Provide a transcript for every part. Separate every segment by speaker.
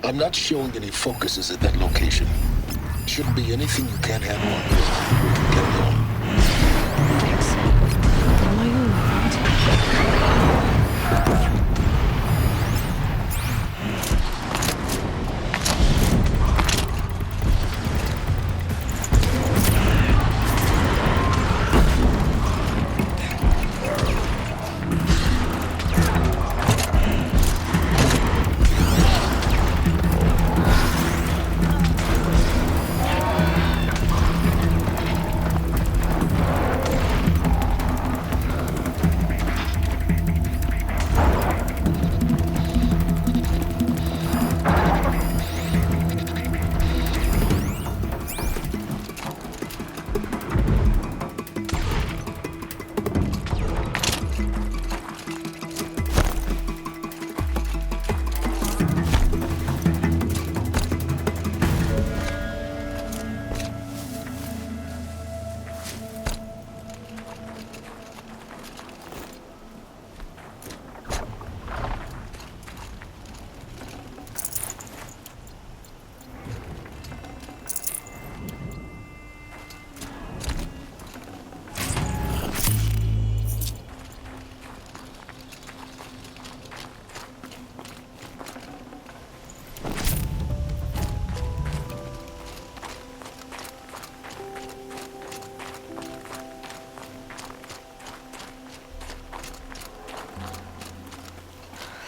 Speaker 1: I'm not showing any focuses at that location. Shouldn't be anything you can't handle on your own. Get me on.
Speaker 2: Thanks. On my own, right?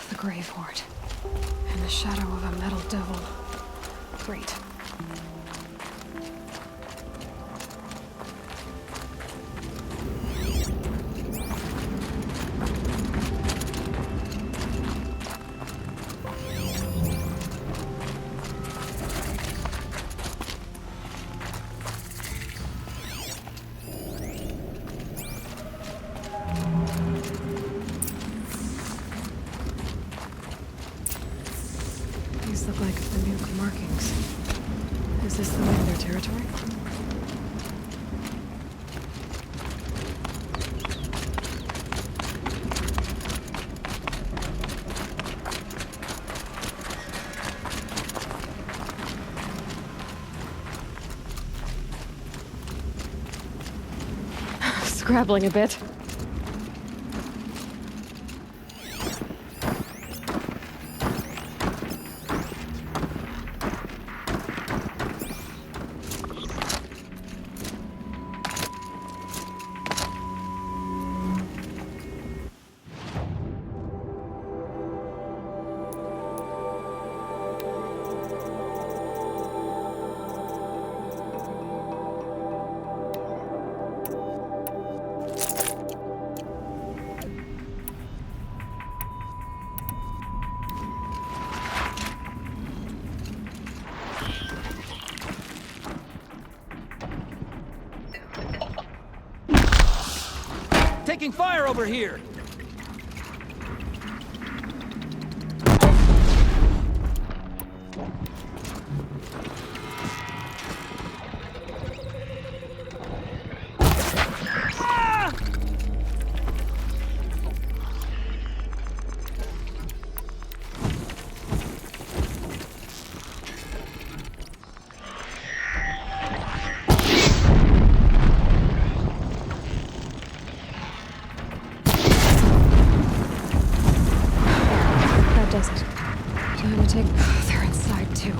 Speaker 2: The Grave-Hoard. In the shadow of a metal devil. Great. These look like the nuke markings. Is this the way to their territory? Scrabbling a bit.
Speaker 3: Taking fire over here! Does it? Time to take... They're inside, too.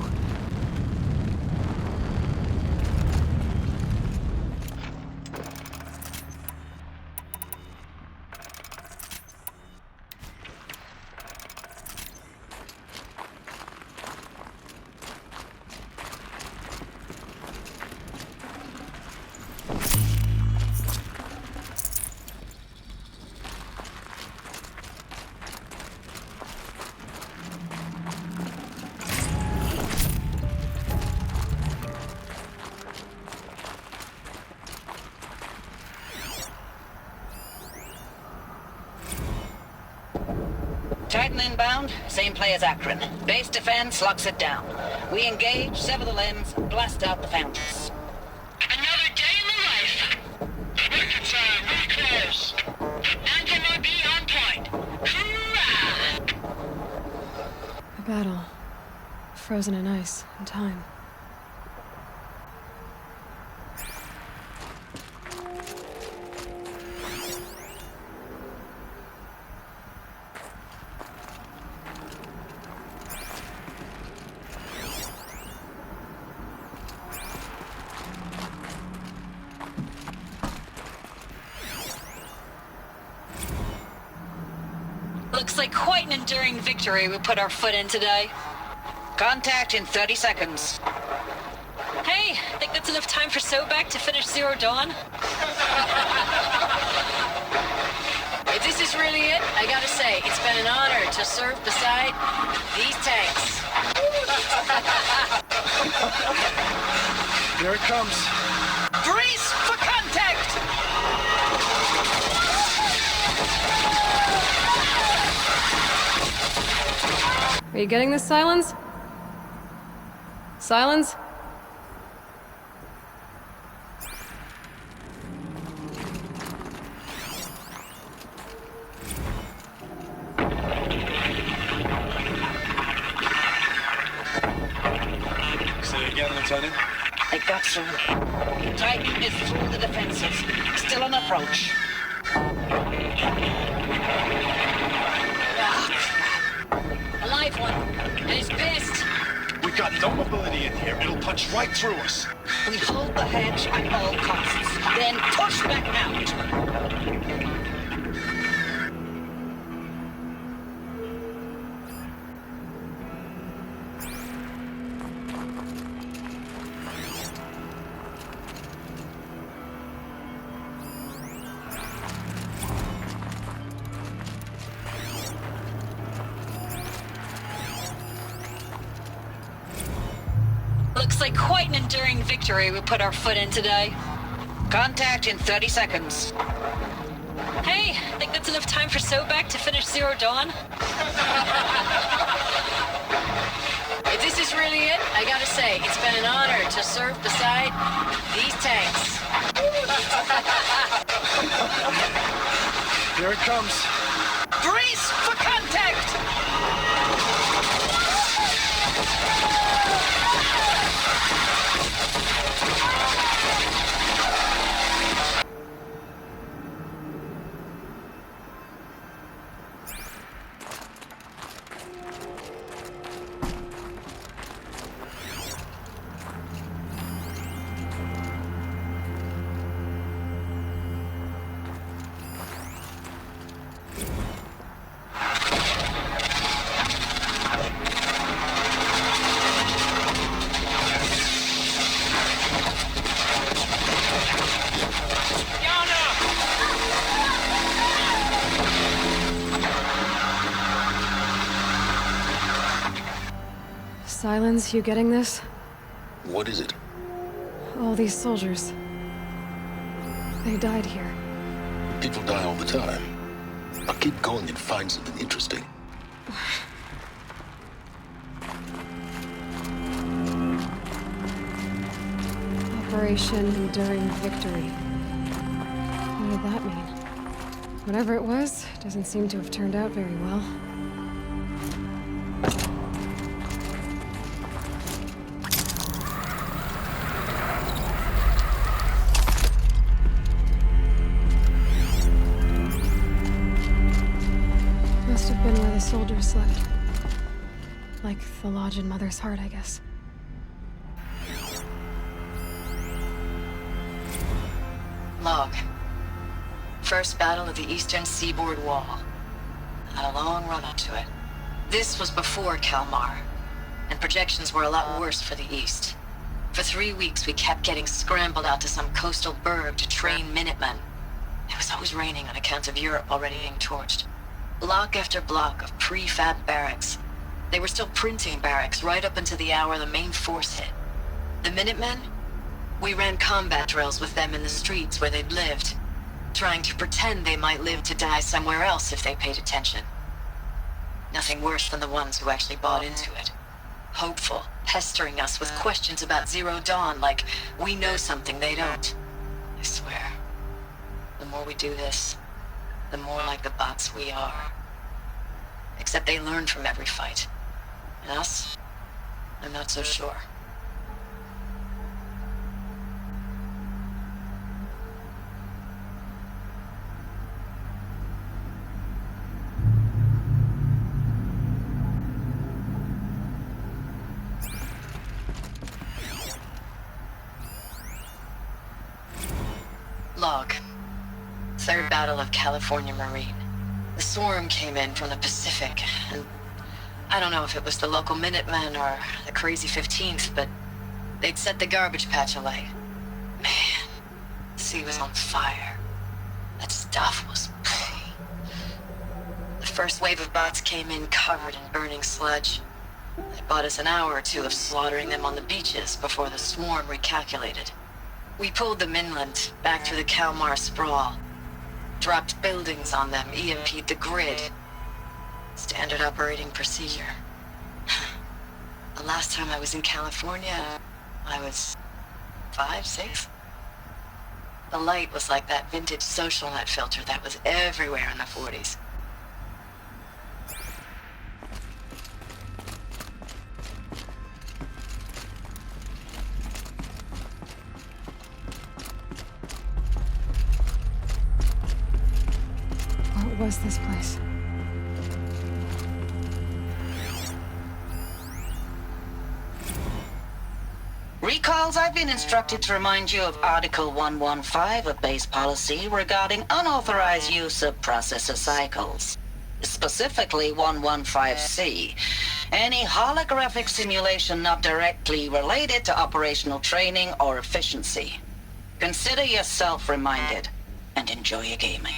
Speaker 4: Titan inbound, same play as Akron. Base defense locks it down. We engage, sever the limbs, blast out the foundries.
Speaker 5: Another day in the life. Wicked time, we close. Anti-MOB on point. Hoorah!
Speaker 2: The battle.
Speaker 3: frozen in ice and time.
Speaker 4: Looks like quite an enduring victory we put our foot in today. Contact in 30 seconds.
Speaker 2: Hey, think that's enough time for Sobek to finish Zero Dawn?
Speaker 4: If this is really it, I gotta say, it's been an honor to serve beside these tanks.
Speaker 1: Here it comes.
Speaker 4: Brace for contact!
Speaker 3: Are you getting this, Silence? Silence?
Speaker 1: Say again, Lieutenant.
Speaker 4: I got through. Titan is through the defenses. Still on approach. Ah, crap. A live one. And he's pissed.
Speaker 1: We got no mobility in here. It'll punch right through us.
Speaker 4: We hold the hedge at all costs. Then push back out. Looks like quite an enduring victory we put our foot in today. Contact in 30 seconds.
Speaker 2: Hey, think that's enough time for Sobek to finish Zero Dawn?
Speaker 4: If this is really it, I gotta say, it's been an honor to serve beside these tanks.
Speaker 1: Here it comes.
Speaker 4: Brace for contact!
Speaker 3: Silence, you getting this?
Speaker 1: What is it?
Speaker 3: All these soldiers. They died here.
Speaker 1: People die all the time. I'll keep going and find something interesting.
Speaker 3: Operation Enduring Victory. What did that mean? Whatever it was, doesn't seem to have turned out very well. Must have been where the soldiers slept. Like the lodge in Mother's Heart, I guess.
Speaker 4: Log. First battle of the eastern seaboard wall. Had a long run up to it. This was before Kalmar, and projections were a lot worse for the east. For 3 weeks we kept getting scrambled out to some coastal burg to train Minutemen. It was always raining on account of Europe already being torched. Block after block of prefab barracks. They were still printing barracks right up until the hour the main force hit. The Minutemen? We ran combat drills with them in the streets where they'd lived, trying to pretend they might live to die somewhere else if they paid attention. Nothing worse than the ones who actually bought into it. Hopeful, pestering us with questions about Zero Dawn like we know something they don't. I swear, the more we do this, the more like the bots we are. Except they learn from every fight. And us? I'm not so sure. Log. Third Battle of California Marine. The swarm came in from the Pacific, and I don't know if it was the local Minutemen or the crazy 15th, but they'd set the garbage patch alight. Man, the sea was on fire. That stuff was... The first wave of bots came in covered in burning sludge. It bought us an hour or two of slaughtering them on the beaches before the swarm recalculated. We pulled them inland, back through the Kalmar sprawl. Dropped buildings on them, EMP'd the grid. Standard operating procedure. The last time I was in California, I was 5, 6? The light was like that vintage social net filter that was everywhere in the 40s.
Speaker 3: What was this place?
Speaker 6: Recalls, I've been instructed to remind you of Article 115 of base policy regarding unauthorized use of processor cycles. Specifically 115C. Any holographic simulation not directly related to operational training or efficiency. Consider yourself reminded, and enjoy your gaming.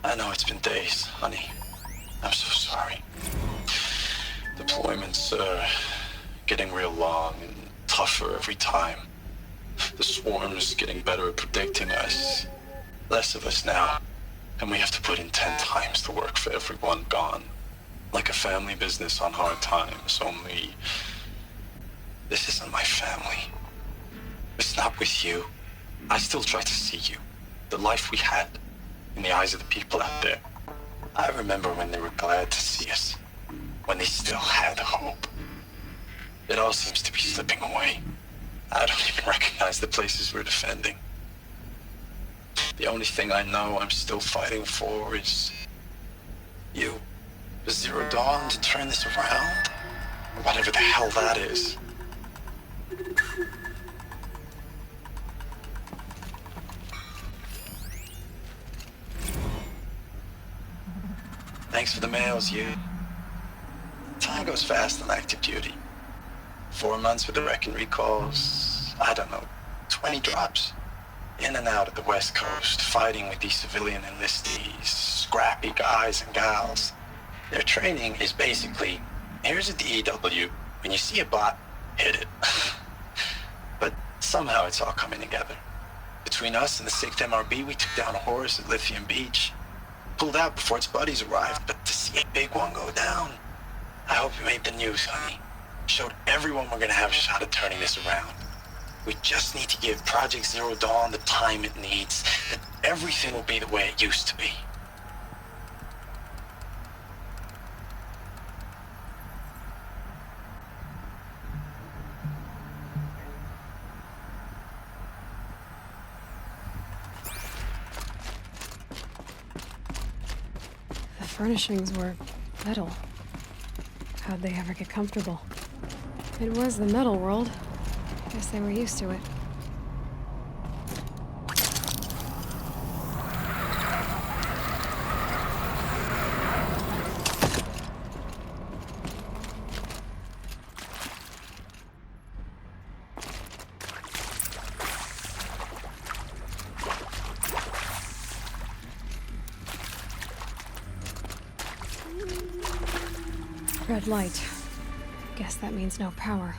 Speaker 1: I know it's been days, honey. I'm so sorry. Deployments are getting real long and tougher every time. The swarm's getting better at predicting us. Less of us now. And we have to put in 10 times the work for everyone gone. Like a family business on hard times, only... This isn't my family. It's not with you. I still try to see you. The life we had. In the eyes of the people out there. I remember when they were glad to see us. When they still had hope. It all seems to be slipping away. I don't even recognize the places we're defending. The only thing I know I'm still fighting for is... you. The Zero Dawn to turn this around? Whatever the hell that is. Thanks for the mails, you. Time goes fast on active duty. 4 months with the wreck and recalls, I don't know, 20 drops. in and out of the West Coast, fighting with these civilian enlistees, scrappy guys and gals. Their training is basically, here's a DEW, when you see a bot, hit it. But somehow it's all coming together. Between us and the 6th MRB, we took down a horse at Lithium Beach. Pulled out before its buddies arrived, but to see a big one go down, I hope you made the news, honey. Showed everyone we're gonna have a shot at turning this around. We just need to give Project Zero Dawn the time it needs, and everything will be the way it used to be.
Speaker 3: The furnishings were metal. How'd they ever get comfortable? It was the metal world. Guess they were used to it. Red light. Guess that means no power.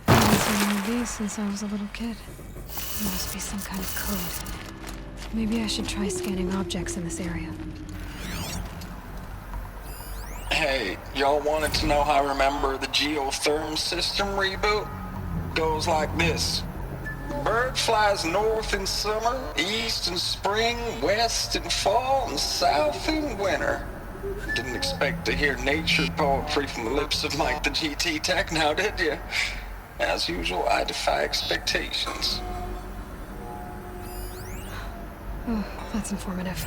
Speaker 3: I haven't seen one of these since I was a little kid. There must be some kind of code. Maybe I should try scanning objects in this area.
Speaker 7: Hey, y'all wanted to know how I remember the geotherm system reboot? Goes like this. Bird flies north in summer, east in spring, west in fall, and south in winter. Didn't expect to hear nature poetry from the lips of Mike the GT Tech now, did you? As usual, I defy expectations.
Speaker 3: Oh, that's informative.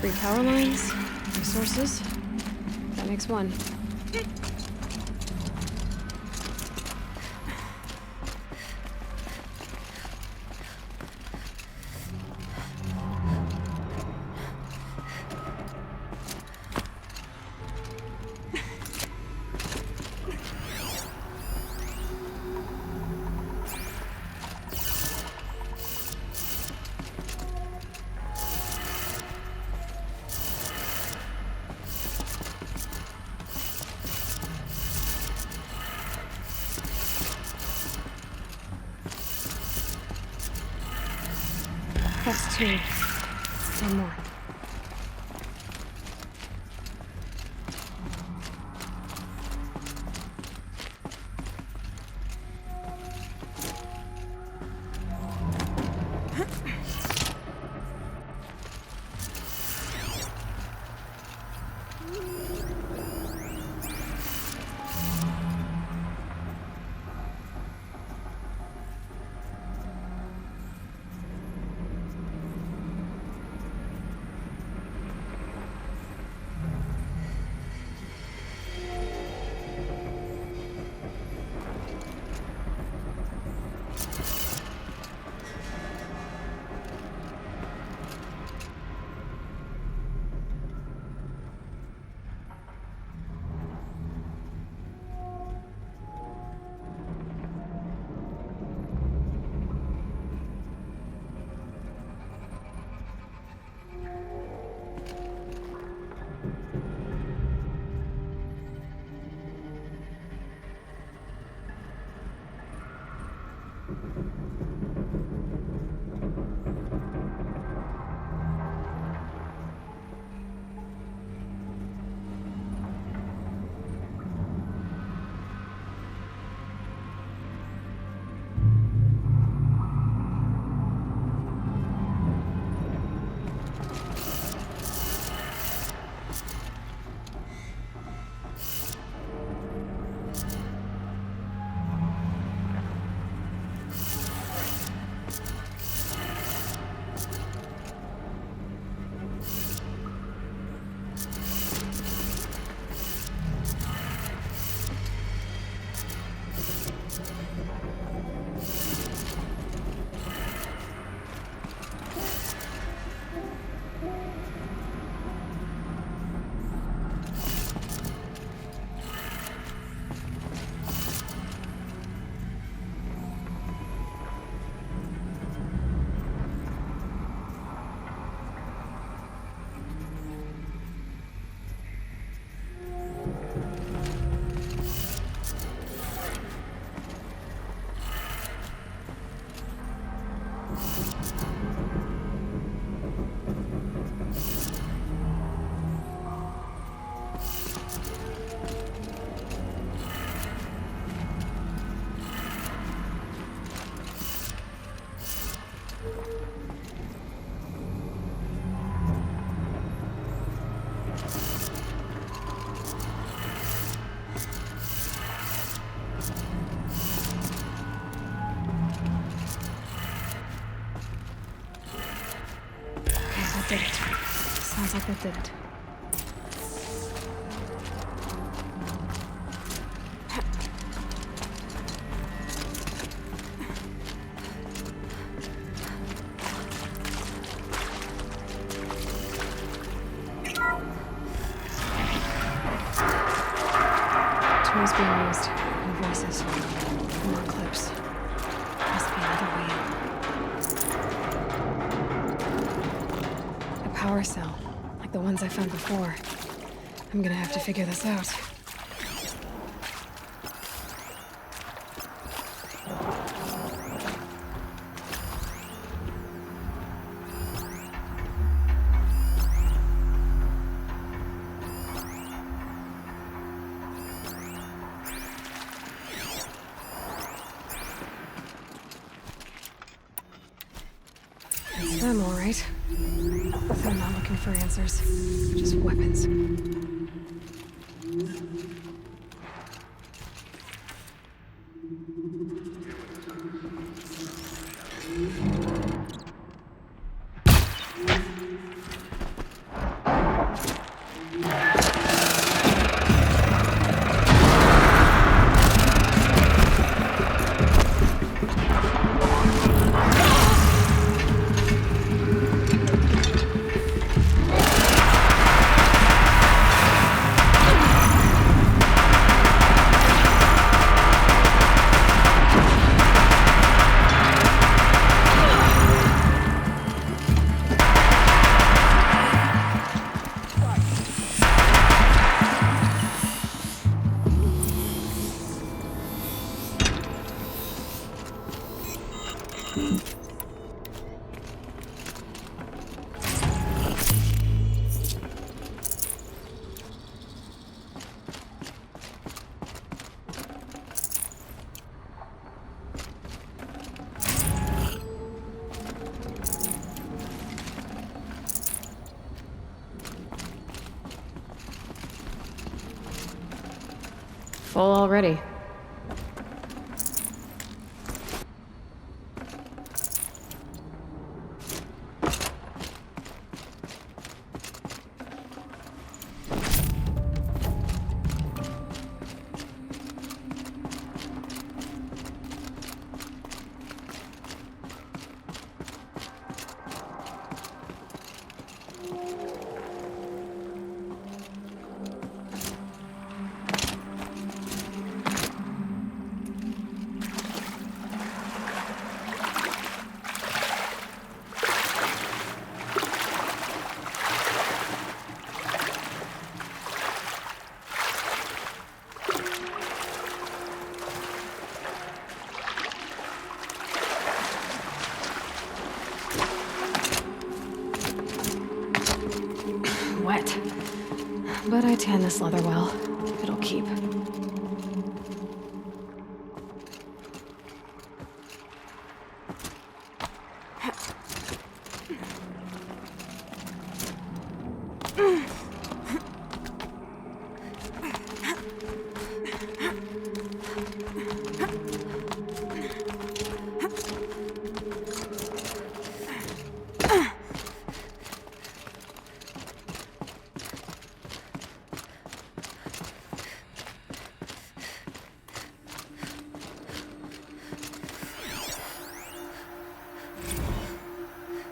Speaker 3: Three power lines, resources. That makes one. That's two. One more. Did it. Sounds like that did it. Tools being used. And voices. More clips. Must be another way in. A power cell. Like the ones I found before. I'm gonna have to figure this out. It's them, all right. They're not looking for answers, just weapons. full already. Wet. But I tan this leather well. It'll keep.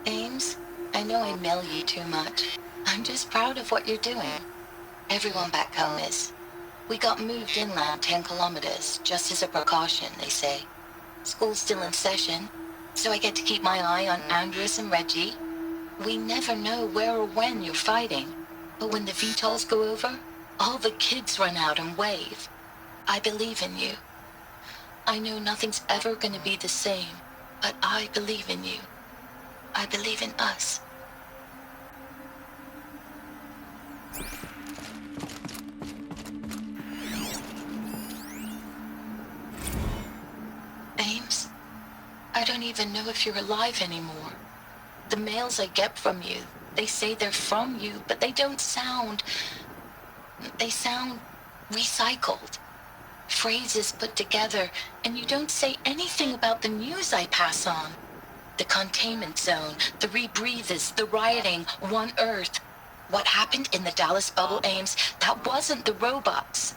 Speaker 4: Ames, I know I mail you too much. I'm just proud of what you're doing. Everyone back home is. We got moved inland 10 kilometers, just as a precaution, they say. School's still in session, so I get to keep my eye on Andres and Reggie. We never know where or when you're fighting, but when the VTOLs go over, all the kids run out and wave. I believe in you. I know nothing's ever gonna be the same, but I believe in you. I believe in us. Ames, I don't even know if you're alive anymore. The mails I get from you, they say they're from you, but they don't sound... They sound recycled. Phrases put together, and you don't say anything about the news I pass on. The containment zone, the rebreathers, the rioting, One Earth. What happened in the Dallas bubble, Ames, that wasn't the robots.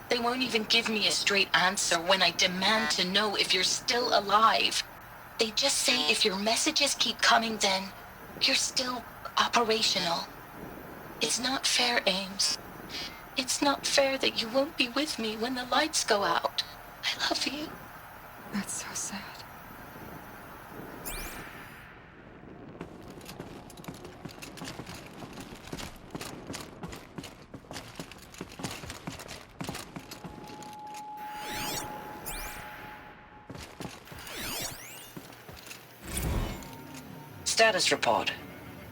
Speaker 4: They won't even give me a straight answer when I demand to know if you're still alive. They just say if your messages keep coming, then you're still operational. It's not fair, Ames. It's not fair that you won't be with me when the lights go out. I love you.
Speaker 3: That's so sad.
Speaker 6: Status report.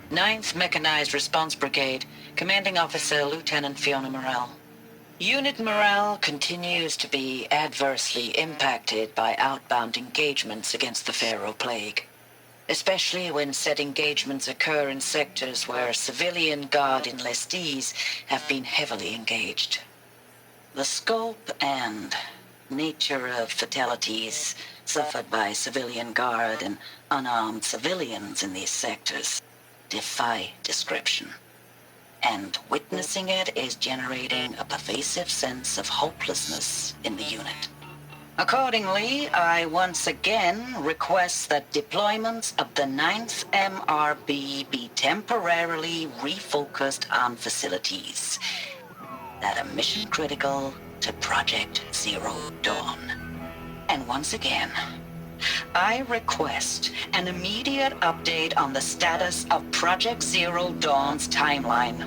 Speaker 6: 9th Mechanized Response Brigade, Commanding Officer Lieutenant Fiona Morrell. Unit morale continues to be adversely impacted by outbound engagements against the Pharaoh Plague, especially when said engagements occur in sectors where civilian guard enlistees have been heavily engaged. The scope and nature of fatalities suffered by civilian guard and unarmed civilians in these sectors defy description. And witnessing it is generating a pervasive sense of hopelessness in the unit. Accordingly, I once again request that deployments of the 9th MRB be temporarily refocused on facilities that are mission critical to Project Zero Dawn. And once again, I request an immediate update on the status of Project Zero Dawn's timeline.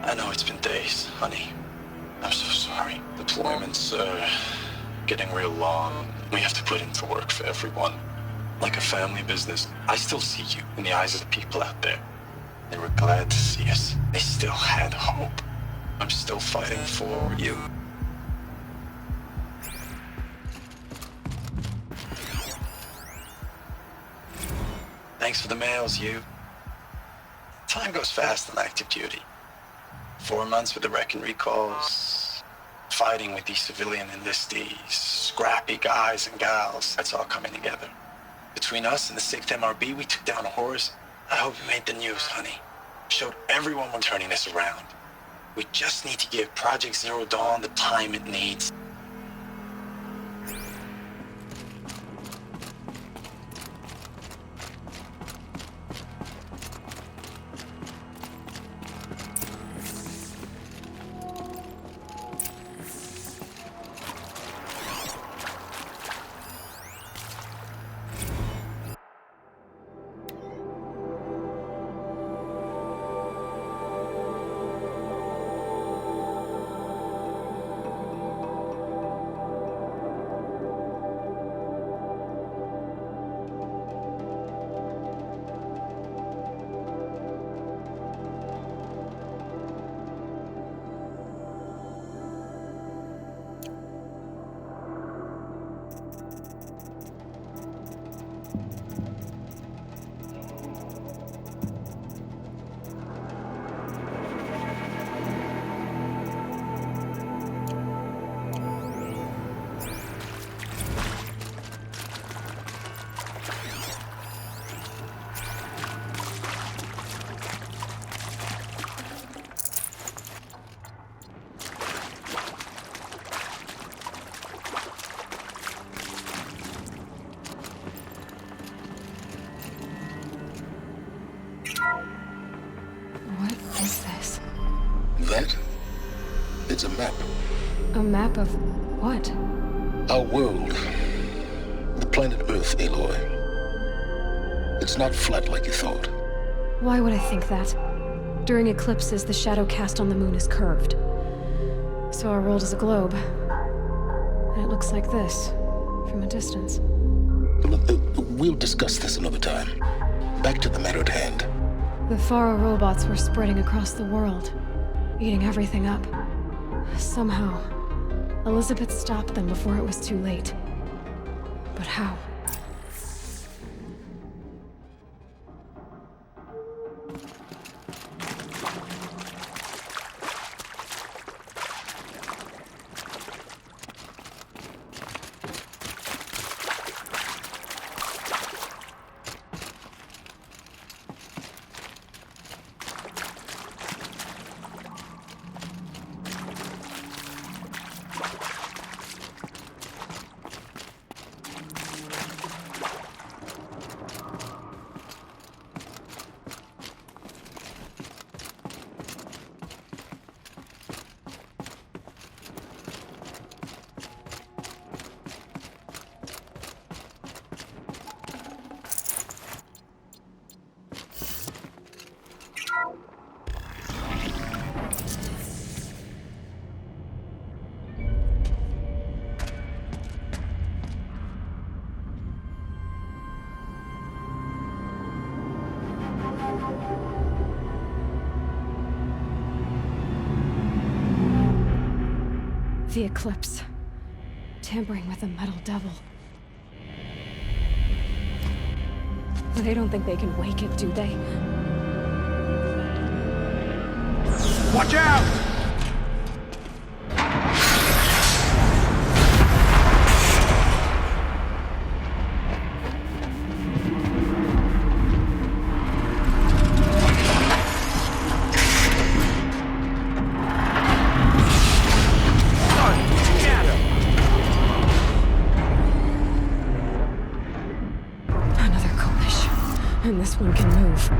Speaker 1: I know it's been days, honey. I'm so sorry. Deployments are getting real long. We have to put into work for everyone. Like a family business. I still see you in the eyes of the people out there. They were glad to see us. They still had hope. I'm still fighting for you. Thank Thanks for the mails, you. Time goes fast on active duty. 4 months with the wreck and recalls, fighting with these civilian enlistees, scrappy guys and gals. That's all coming together. Between us and the 6th MRB, we took down a horse. I hope it made the news, honey. Showed everyone we're turning this around. We just need to give Project Zero Dawn the time it needs.
Speaker 3: What is this?
Speaker 8: That? It's a map.
Speaker 3: A map of what?
Speaker 8: Our world. The planet Earth, Aloy. It's not flat like you thought.
Speaker 3: Why would I think that? During eclipses, the shadow cast on the moon is curved. So our world is a globe. And it looks like this, from a distance.
Speaker 8: We'll discuss this another time. Back to the matter at hand.
Speaker 3: The Faro robots were spreading across the world, eating everything up. Somehow, Elizabeth stopped them before it was too late. But how? The eclipse. Tampering with the metal devil. They don't think they can wake it, do they?
Speaker 9: Watch out!
Speaker 3: And this one can move.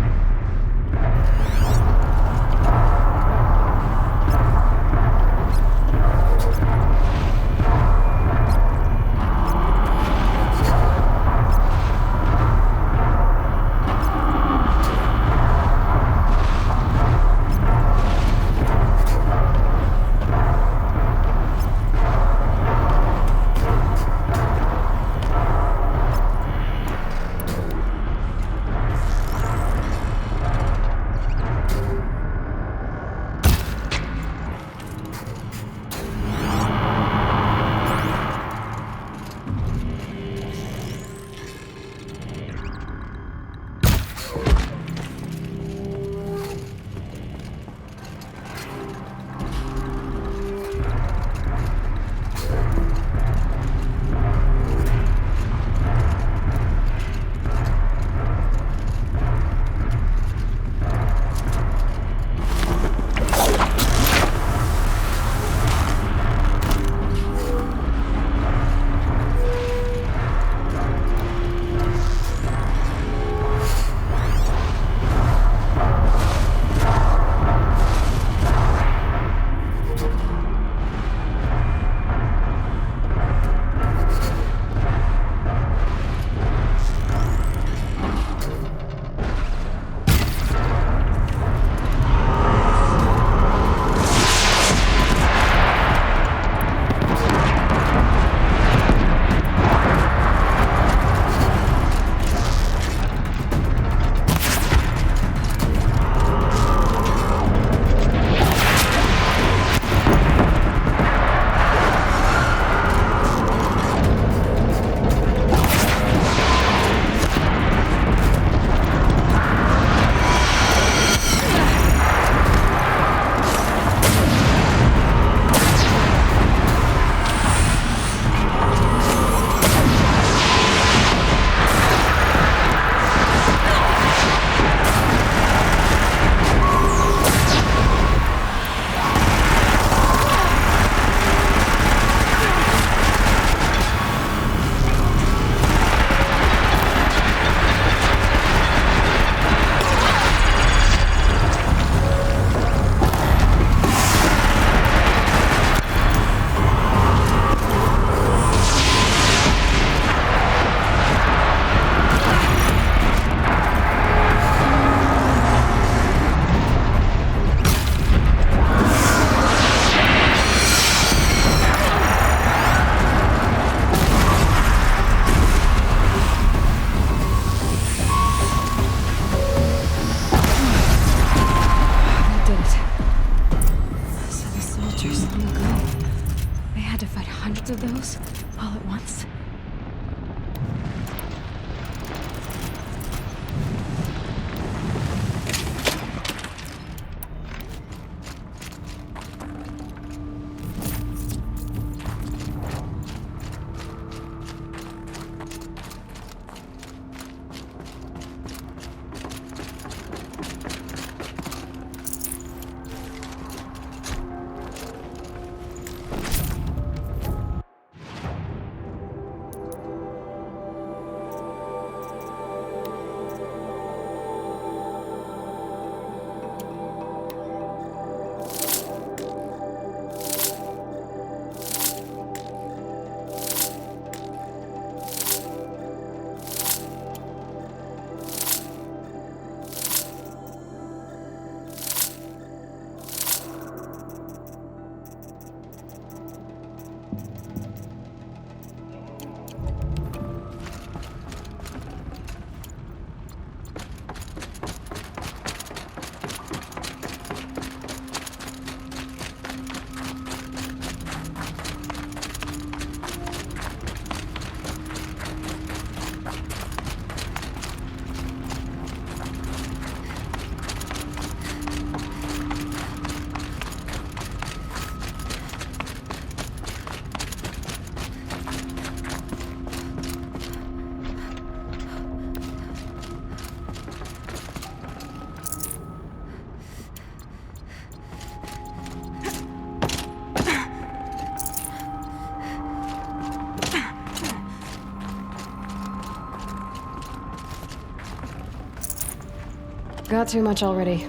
Speaker 3: those all at once? Got too much already.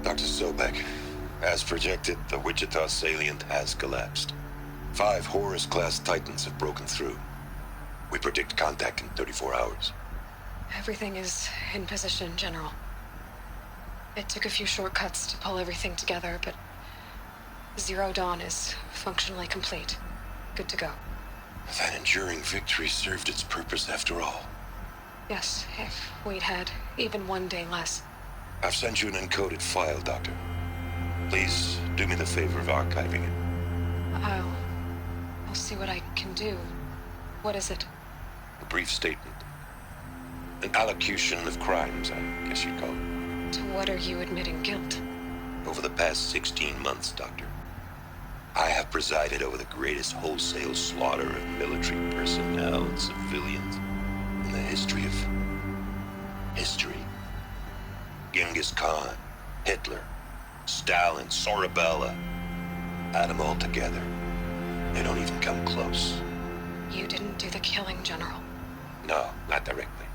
Speaker 10: Dr. Sobek, as projected, the Wichita salient has collapsed. 5 Horus-class Titans have broken through. We predict contact in 34 hours.
Speaker 2: Everything is in position, General. It took a few shortcuts to pull everything together, but Zero Dawn is functionally complete. Good to go.
Speaker 10: That enduring victory served its purpose after all.
Speaker 2: Yes, if we'd had even one day less.
Speaker 10: I've sent you an encoded file, Doctor. Please do me the favor of archiving it.
Speaker 2: I'll see what I can do. What is it?
Speaker 10: A brief statement. An allocution of crimes, I guess you'd call it.
Speaker 2: To what are you admitting guilt?
Speaker 10: Over the past 16 months, Doctor, I have presided over the greatest wholesale slaughter of military personnel and civilians in the history of history. Genghis Khan, Hitler, Stalin, Sorabella. Add them all together. They don't even come close.
Speaker 2: You didn't do the killing, General.
Speaker 10: No, not directly.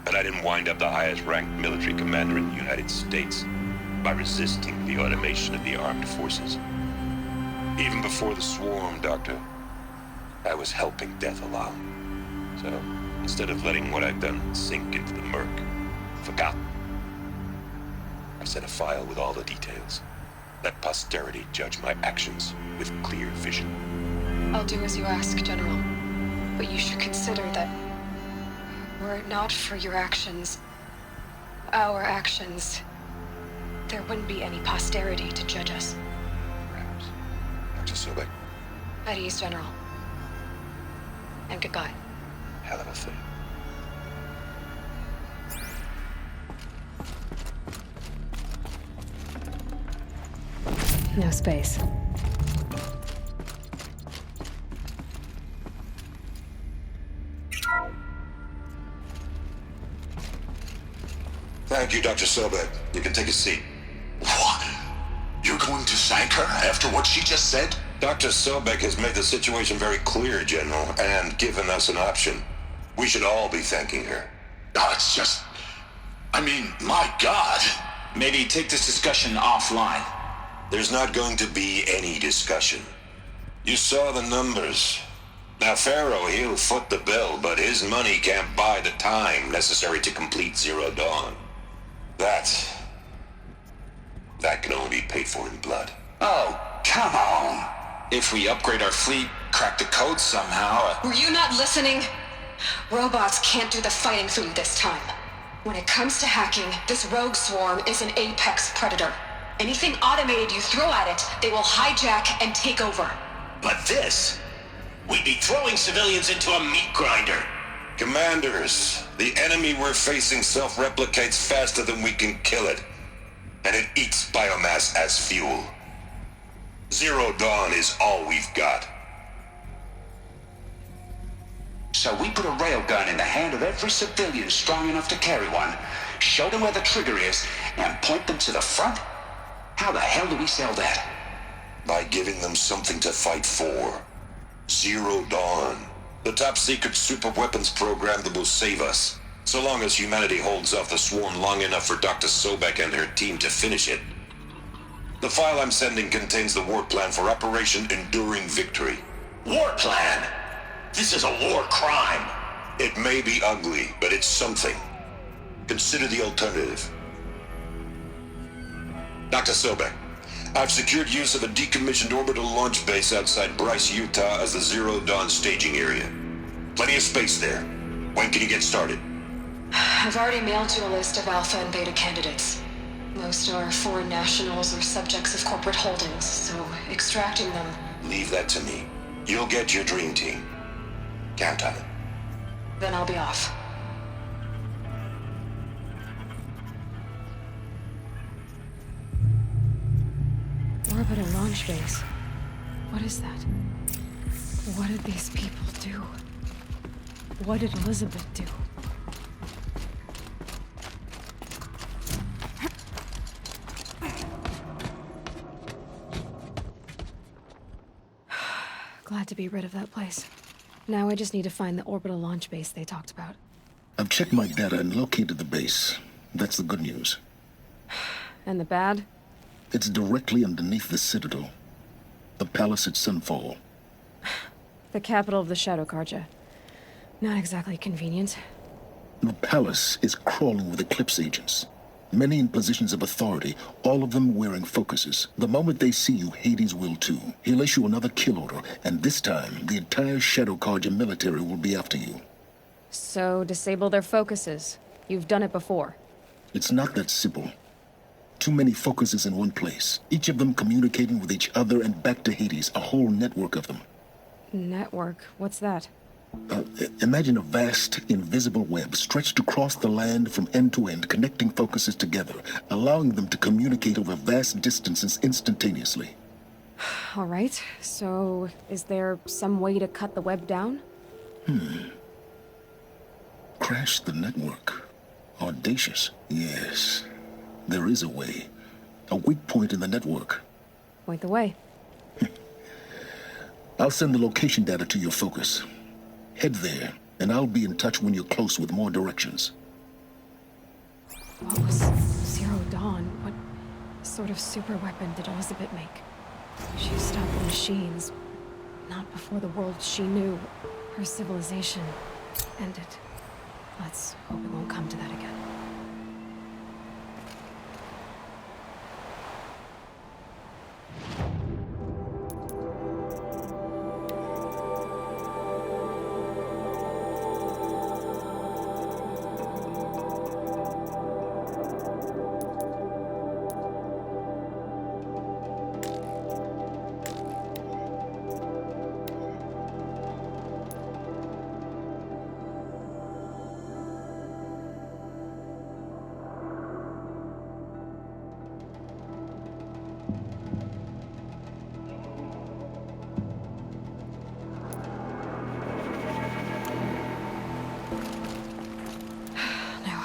Speaker 10: But I didn't wind up the highest-ranked military commander in the United States by resisting the automation of the armed forces. Even before the swarm, Doctor, I was helping death along. So, instead of letting what I'd done sink into the murk, forgotten, I sent a file with all the details. Let posterity judge my actions with clear vision.
Speaker 2: I'll do as you ask, General. But you should consider that were it not for your actions, our actions, there wouldn't be any posterity to judge us.
Speaker 10: Perhaps. Dr. Sobek.
Speaker 2: At ease, General. And goodbye.
Speaker 10: Hell of a thing.
Speaker 3: No space.
Speaker 10: Thank you, Dr. Sobek. You can take a seat.
Speaker 8: What? You're going to thank her after what she just said?
Speaker 10: Dr. Sobek has made the situation very clear, General, and given us an option. We should all be thanking her.
Speaker 8: Oh, it's just... I mean, my God.
Speaker 11: Maybe take this discussion offline.
Speaker 10: There's not going to be any discussion. You saw the numbers. Now, Pharaoh, he'll foot the bill, but his money can't buy the time necessary to complete Zero Dawn. That can only be paid for in blood.
Speaker 11: Oh, come on. If we upgrade our fleet, crack the code somehow...
Speaker 2: Were you not listening? Robots can't do the fighting for you this time. When it comes to hacking, this rogue swarm is an apex predator. Anything automated you throw at it, they will hijack and take over.
Speaker 11: But this... we'd be throwing civilians into a meat grinder.
Speaker 10: Commanders, the enemy we're facing self-replicates faster than we can kill it. And it eats biomass as fuel. Zero Dawn is all we've got.
Speaker 11: So we put a railgun in the hand of every civilian strong enough to carry one, show them where the trigger is, and point them to the front? How the hell do we sell that?
Speaker 10: By giving them something to fight for. Zero Dawn. The top-secret super-weapons program that will save us. So long as humanity holds off the swarm long enough for Dr. Sobek and her team to finish it. The file I'm sending contains the war plan for Operation Enduring Victory.
Speaker 11: War plan? This is a war crime.
Speaker 10: It may be ugly, but it's something. Consider the alternative. Dr. Sobek, I've secured use of a decommissioned orbital launch base outside Bryce, Utah as the Zero Dawn staging area. Plenty of space there. When can you get started?
Speaker 2: I've already mailed you a list of alpha and beta candidates. Most are foreign nationals or subjects of corporate holdings, so extracting them...
Speaker 10: Leave that to me. You'll get your dream team. Count on it.
Speaker 2: Then I'll be off.
Speaker 3: Orbital launch base. What is that? What did these people do? What did Elizabeth do? Glad to be rid of that place. Now I just need to find the orbital launch base they talked about.
Speaker 8: I've checked my data and located the base. That's the good news.
Speaker 3: And the bad?
Speaker 8: It's directly underneath the Citadel. The palace at Sunfall.
Speaker 3: The capital of the Shadow Carja. Not exactly convenient.
Speaker 8: The palace is crawling with Eclipse agents. Many in positions of authority, all of them wearing focuses. The moment they see you, Hades will too. He'll issue another kill order, and this time, the entire Shadow Carja military will be after you.
Speaker 3: So, disable their focuses. You've done it before.
Speaker 8: It's not that simple. Too many focuses in one place, each of them communicating with each other and back to Hades, a whole network of them.
Speaker 3: Network? What's that?
Speaker 8: Imagine a vast, invisible web stretched across the land from end to end, connecting focuses together, allowing them to communicate over vast distances instantaneously.
Speaker 3: All right, so is there some way to cut the web down?
Speaker 8: Crash the network. Audacious. Yes, there is a way. A weak point in the network.
Speaker 3: Point the way.
Speaker 8: I'll send the location data to your focus. Head there, and I'll be in touch when you're close with more directions.
Speaker 3: What was Zero Dawn? What sort of super weapon did Elizabeth make? She stopped the machines. Not before the world she knew, her civilization, ended. Let's hope it won't come to that again.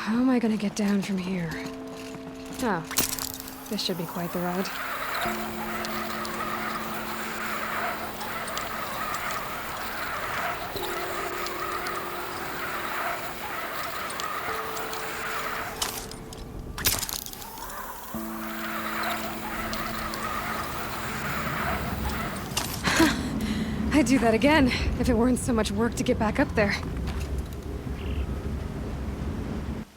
Speaker 3: How am I gonna get down from here? Oh, this should be quite the ride. I'd do that again, if it weren't so much work to get back up there.